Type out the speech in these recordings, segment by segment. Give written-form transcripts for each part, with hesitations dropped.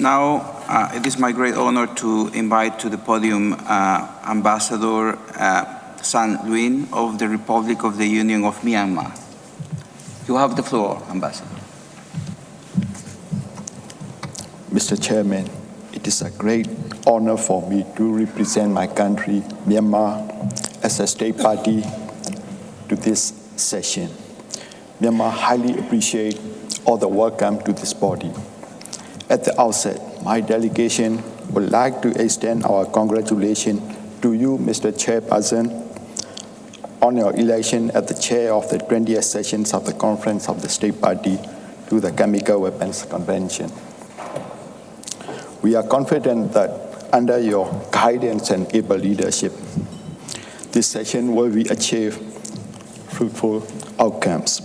Now, it is my great honor to invite to the podium Ambassador San Luin of the Republic of the Union of Myanmar. You have the floor, Ambassador. Mr. Chairman, it is a great honor for me to represent my country, Myanmar, as a state party to this session. Myanmar highly appreciates all the welcome to this body. At the outset, my delegation would like to extend our congratulations to you, Mr. Chairperson, on your election as the chair of the 20th sessions of the Conference of the State Party to the Chemical Weapons Convention. We are confident that under your guidance and able leadership, this session will achieve fruitful outcomes.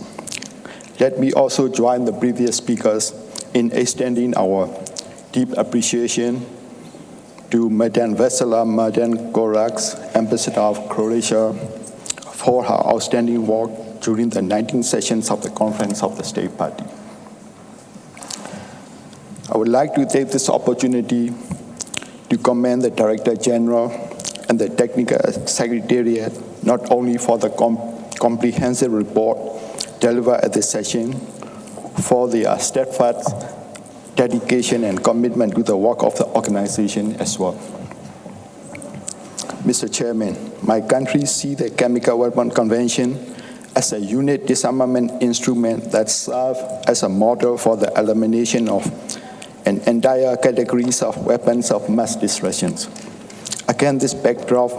Let me also join the previous speakers in extending our deep appreciation to Madam Vesela Mardan Gorax, Ambassador of Croatia, for her outstanding work during the 19 sessions of the Conference of the State Party. I would like to take this opportunity to commend the Director General and the Technical Secretariat not only for the comprehensive report delivered at this session, for their steadfast dedication and commitment to the work of the organization as well. Mr. Chairman, my country sees the Chemical Weapons Convention as a unit disarmament instrument that serves as a model for the elimination of an entire categories of weapons of mass destruction. Against this backdrop,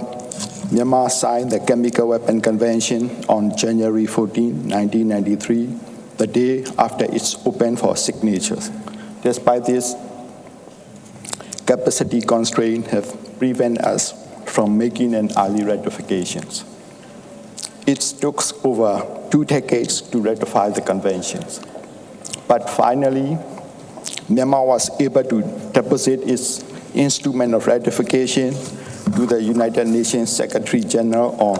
Myanmar signed the Chemical Weapons Convention on January 14, 1993, the day after it's opened for signatures. Despite this, capacity constraints have prevented us from making an early ratifications. It took over 2 decades to ratify the conventions. But finally, Myanmar was able to deposit its instrument of ratification to the United Nations Secretary General on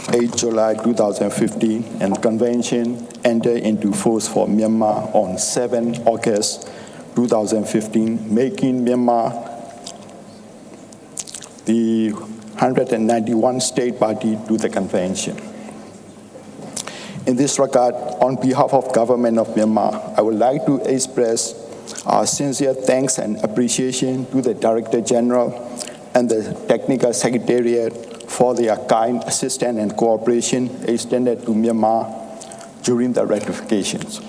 8 July 2015, and the convention entered into force for Myanmar on 7 August 2015, making Myanmar the 191 state party to the convention. In this regard, on behalf of government of Myanmar, I would like to express our sincere thanks and appreciation to the Director General and the Technical Secretariat for their kind assistance and cooperation extended to Myanmar during the ratifications.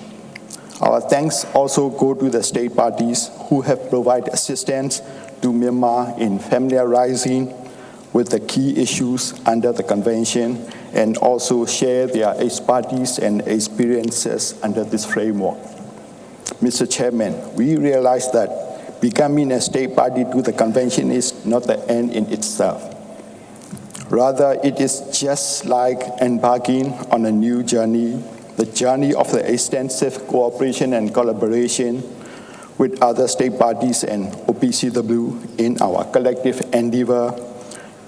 Our thanks also go to the state parties who have provided assistance to Myanmar in familiarizing with the key issues under the convention and also share their expertise and experiences under this framework. Mr. Chairman, we realize that becoming a state party to the convention is not the end in itself. Rather, it is just like embarking on a new journey, the journey of the extensive cooperation and collaboration with other state parties and OPCW in our collective endeavor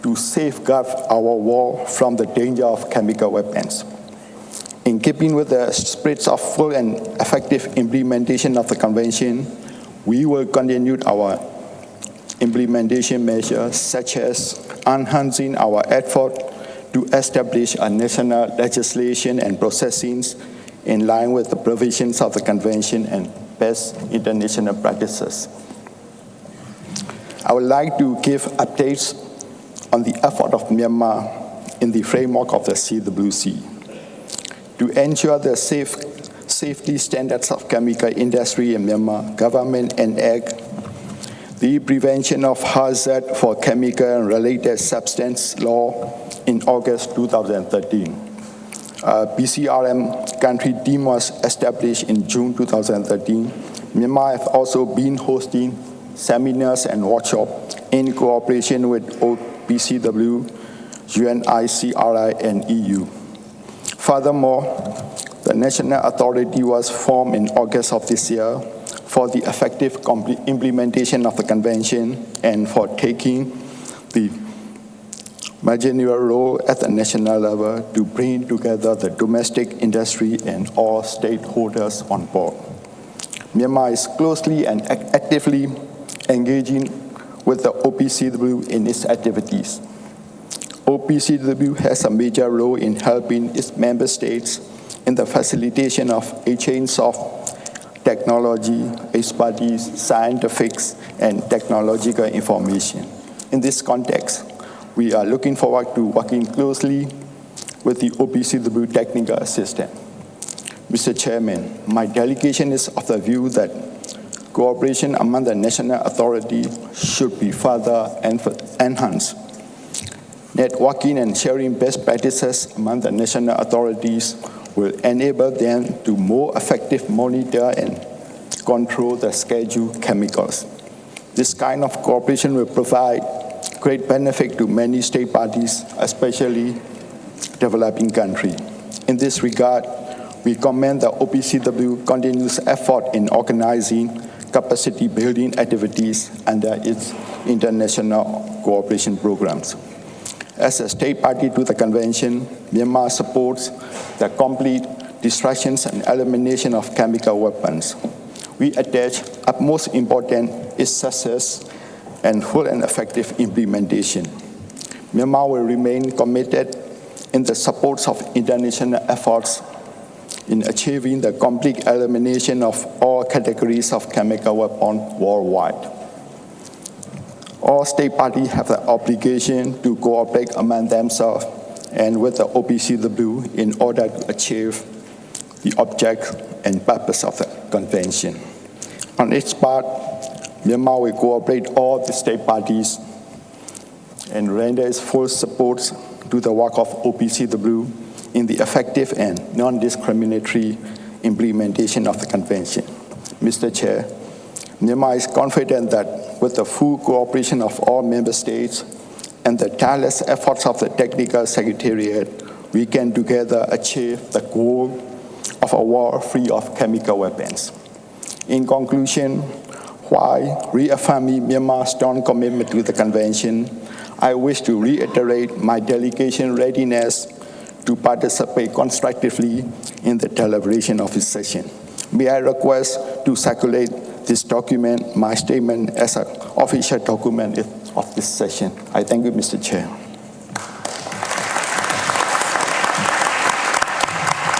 to safeguard our war from the danger of chemical weapons. In keeping with the spirit of full and effective implementation of the convention, we will continue our implementation measures such as enhancing our effort to establish a national legislation and processes in line with the provisions of the convention and best international practices. I would like to give updates on the effort of Myanmar in the framework of the CWC. To ensure the safety standards of chemical industry in Myanmar, government enacted the Prevention of Hazard for Chemical and Related Substance Law in August 2013. BCRM country team was established in June 2013. Myanmar has also been hosting seminars and workshops in cooperation with OPCW, UNICRI, and EU. Furthermore, the national authority was formed in August of this year for the effective implementation of the convention and for taking the managerial role at the national level to bring together the domestic industry and all stakeholders on board. Myanmar is closely and actively engaging with the OPCW in its activities. OPCW has a major role in helping its member states in the facilitation of exchange of technology, expertise, scientific, and technological information. In this context, we are looking forward to working closely with the OPCW technical assistant. Mr. Chairman, my delegation is of the view that cooperation among the national authorities should be further enhanced. Networking and sharing best practices among the national authorities will enable them to more effectively monitor and control the scheduled chemicals. This kind of cooperation will provide great benefit to many state parties, especially developing countries. In this regard, we commend the OPCW continuous effort in organizing capacity building activities under its international cooperation programs. As a state party to the convention, Myanmar supports the complete destruction and elimination of chemical weapons. We attach utmost importance its success and full and effective implementation. Myanmar will remain committed in the support of international efforts in achieving the complete elimination of all categories of chemical weapons worldwide. All state parties have the obligation to cooperate among themselves and with the OPCW in order to achieve the object and purpose of the convention. On its part, Myanmar will cooperate all the state parties and render its full support to the work of OPCW in the effective and non-discriminatory implementation of the convention. Mr. Chair, Myanmar is confident that with the full cooperation of all member states and the tireless efforts of the Technical Secretariat, we can together achieve the goal of a world free of chemical weapons. In conclusion, while reaffirming Myanmar's strong commitment to the convention, I wish to reiterate my delegation's readiness to participate constructively in the deliberation of this session. May I request to circulate this document, my statement, as an official document of this session. I thank you, Mr. Chair.